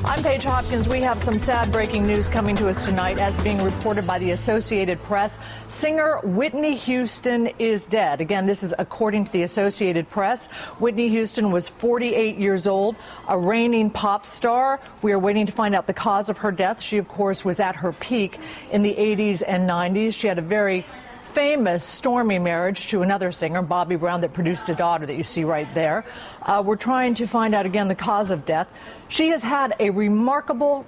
I'm Paige Hopkins. We have some sad breaking news coming to us tonight. As being reported by the Associated Press, singer Whitney Houston is dead. Again, this is according to the Associated Press. Whitney Houston was 48 years old, a reigning pop star. We are waiting to find out the cause of her death. She, of course, was at her peak in the 80s and 90s. She had a very famous stormy marriage to another singer, Bobby Brown, that produced a daughter that you see right there. We're trying to find out again the cause of death. She has had a remarkable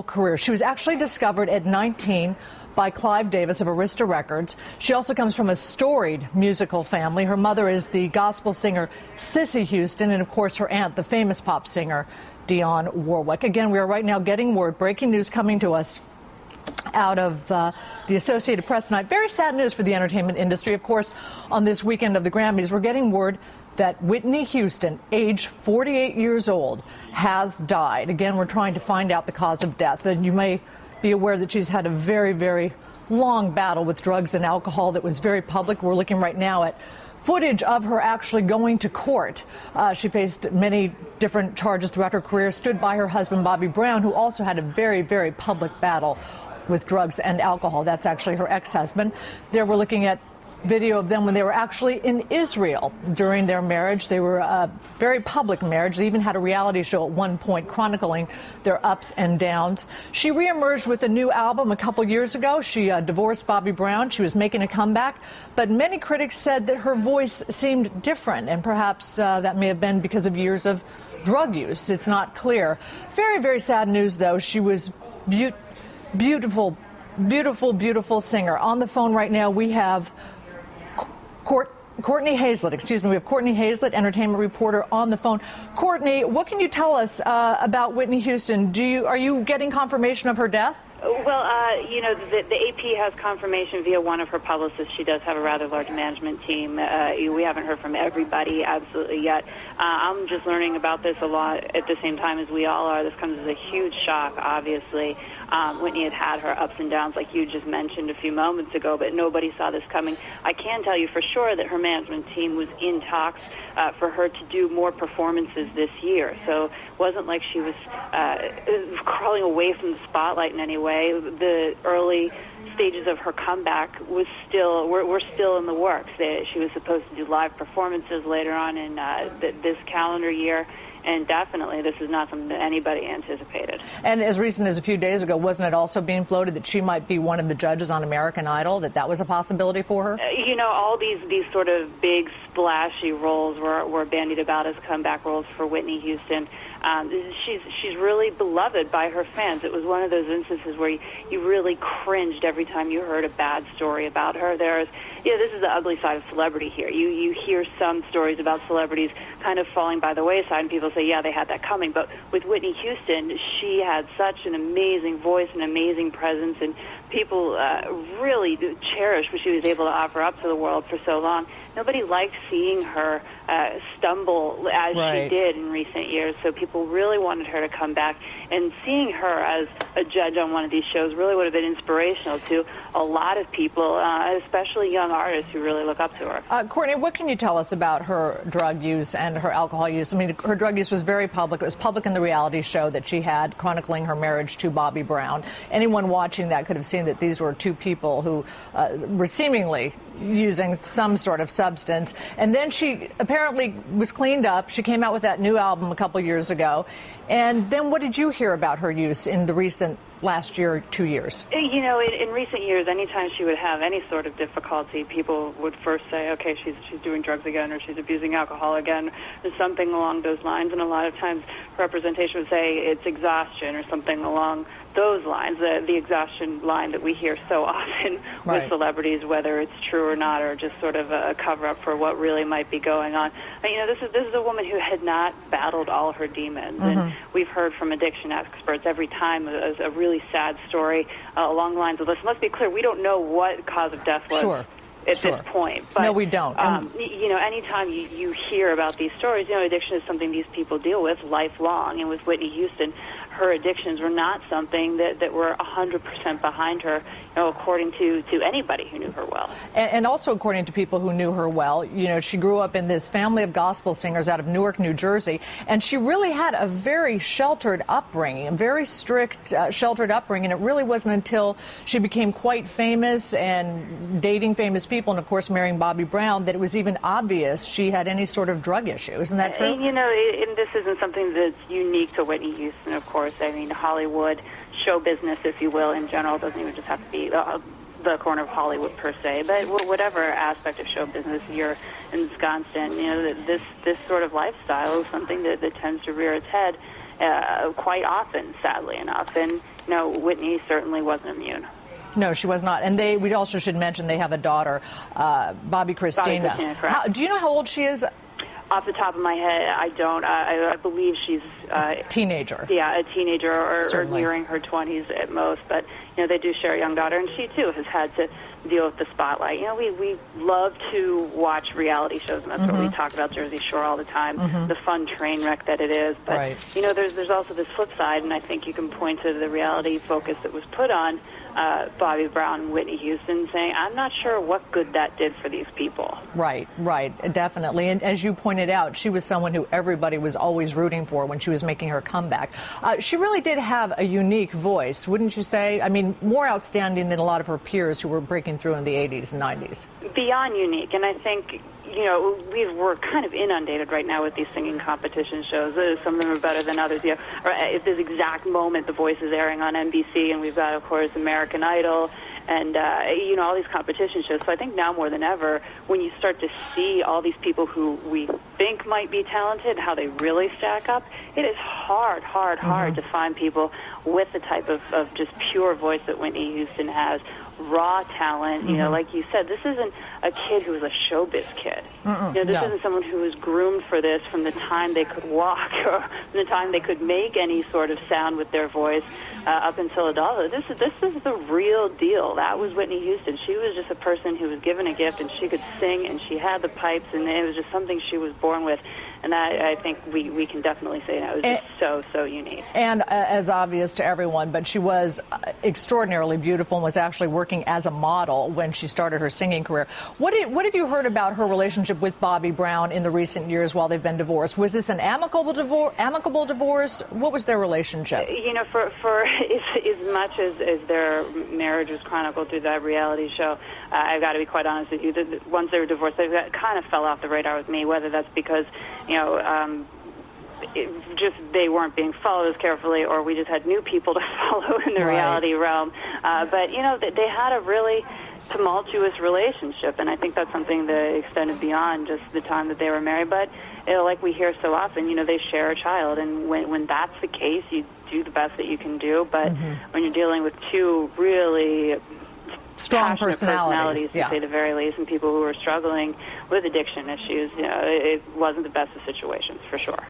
career. She was actually discovered at 19 by Clive Davis of Arista Records. She also comes from a storied musical family. Her mother is the gospel singer Cissy Houston, and of course her aunt, the famous pop singer Dionne Warwick. Again, we are right now getting word, breaking news coming to us out of the Associated Press tonight. Very sad news for the entertainment industry. Of course, on this weekend of the Grammys, we're getting word that Whitney Houston, age 48 years old, has died. Again, we're trying to find out the cause of death. And you may be aware that she's had a very long battle with drugs and alcohol that was very public. We're looking right now at footage of her actually going to court. She faced many different charges throughout her career, stood by her husband, Bobby Brown, who also had a very public battle with drugs and alcohol. That's actually her ex-husband. There we're looking at video of them when they were actually in Israel during their marriage. They were a very public marriage. They even had a reality show at one point chronicling their ups and downs. She reemerged with a new album a couple years ago. She divorced Bobby Brown. She was making a comeback, but many critics said that her voice seemed different, and perhaps that may have been because of years of drug use. It's not clear. Very sad news, though. She was beautiful singer. On the phone right now, we have Courtney Hazlett. Excuse me. We have Courtney Hazlett, entertainment reporter, on the phone. Courtney, what can you tell us about Whitney Houston? Are you getting confirmation of her death? Well, you know, the AP has confirmation via one of her publicists. She does have a rather large management team. We haven't heard from everybody absolutely yet. I'm just learning about this a lot at the same time as we all are. This comes as a huge shock, obviously. Whitney had her ups and downs, like you just mentioned a few moments ago, but nobody saw this coming. I can tell you for sure that her management team was in talks for her to do more performances this year. So it wasn't like she was crawling away from the spotlight in any way. The early stages of her comeback were still in the works. She was supposed to do live performances later on in this calendar year. And definitely, this is not something that anybody anticipated. And as recent as a few days ago, wasn't it also being floated that she might be one of the judges on American Idol, that was a possibility for her? You know, all these sort of big, splashy roles were bandied about as comeback roles for Whitney Houston. She's really beloved by her fans. It was one of those instances where you really cringed every time you heard a bad story about her. This is the ugly side of celebrity here. You hear some stories about celebrities kind of falling by the wayside, and people say, yeah, they had that coming. But with Whitney Houston, she had such an amazing voice, an amazing presence, and people really cherished what she was able to offer up to the world for so long. Nobody liked seeing her stumble as she did in recent years, so people really wanted her to come back. And seeing her as a judge on one of these shows really would have been inspirational to a lot of people, especially young artists who really look up to her. Courtney, what can you tell us about her drug use and her alcohol use? I mean, her drug use was very public. It was public in the reality show that she had chronicling her marriage to Bobby Brown. Anyone watching that could have seen that these were two people who were seemingly using some sort of substance. And then she apparently was cleaned up. She came out with that new album a couple years ago. And then what did you hear about her use in the recent last year, 2 years? You know, in recent years, anytime she would have any sort of difficulty, people would first say, okay, she's doing drugs again, or she's abusing alcohol again, or something along those lines. And a lot of times representation would say it's exhaustion or something along those lines, the exhaustion line that we hear so often with celebrities, whether it's true or not, or just sort of a cover-up for what really might be going on. But, you know, this is a woman who had not battled all her demons, and we've heard from addiction experts every time a really sad story along the lines of this. Let's be clear, we don't know what cause of death was. At this point. But, no, we don't. You know, anytime you hear about these stories, you know, addiction is something these people deal with lifelong. And with Whitney Houston, her addictions were not something that were 100% behind her, according to anybody who knew her well. And also according to people who knew her well, she grew up in this family of gospel singers out of Newark, New Jersey, and she really had a very sheltered upbringing, a very strict, sheltered upbringing. It really wasn't until she became quite famous and dating famous people and, of course, marrying Bobby Brown that it was even obvious she had any sort of drug issue. Isn't that true? And this isn't something that's unique to Whitney Houston, of course. I mean, Hollywood, show business, if you will, in general, doesn't even just have to be the corner of Hollywood per se, but whatever aspect of show business you're ensconced in, this sort of lifestyle is something that tends to rear its head quite often, sadly enough. And Whitney certainly wasn't immune. No, she was not. And we also should mention they have a daughter, Bobby Christina. Correct. Do you know how old she is? Off the top of my head, I don't. I believe she's teenager. Yeah, a teenager or nearing her 20s at most. But they do share a young daughter, and she too has had to deal with the spotlight. We love to watch reality shows, and that's what we talk about Jersey Shore all the time. The fun train wreck that it is. But there's also this flip side, and I think you can point to the reality focus that was put on Bobby Brown and Whitney Houston, saying, I'm not sure what good that did for these people. Right, definitely. And as you pointed out, she was someone who everybody was always rooting for when she was making her comeback. She really did have a unique voice, wouldn't you say? I mean, more outstanding than a lot of her peers who were breaking through in the 80s and 90s. Beyond unique, and I think we're kind of inundated right now with these singing competition shows. Some of them are better than others. Or at this exact moment, The Voice is airing on NBC, and we've got, of course, American Idol, and all these competition shows. So I think now more than ever, when you start to see all these people who we think might be talented, how they really stack up, it is hard to find people with the type of just pure voice that Whitney Houston has. Raw talent, like you said, this isn't a kid who was a showbiz kid. This isn't someone who was groomed for this from the time they could walk or from the time they could make any sort of sound with their voice up until adulthood. This is the real deal. That was Whitney Houston. She was just a person who was given a gift, and she could sing, and she had the pipes, and it was just something she was born with. And that, I think we can definitely say that was just so unique. And as obvious to everyone, but she was extraordinarily beautiful and was actually working as a model when she started her singing career. What have you heard about her relationship with Bobby Brown in the recent years while they've been divorced? Was this an amicable divorce? What was their relationship? For as much as their marriage was chronicled through that reality show, I've got to be quite honest with you. Once they were divorced, they kind of fell off the radar with me, whether that's because they weren't being followed as carefully, or we just had new people to follow in the reality realm. But they had a really tumultuous relationship, and I think that's something that extended beyond just the time that they were married. But like we hear so often, they share a child, and when that's the case, you do the best that you can do. But when you're dealing with two really strong personalities, to say the very least, and people who are struggling with addiction issues, it wasn't the best of situations, for sure.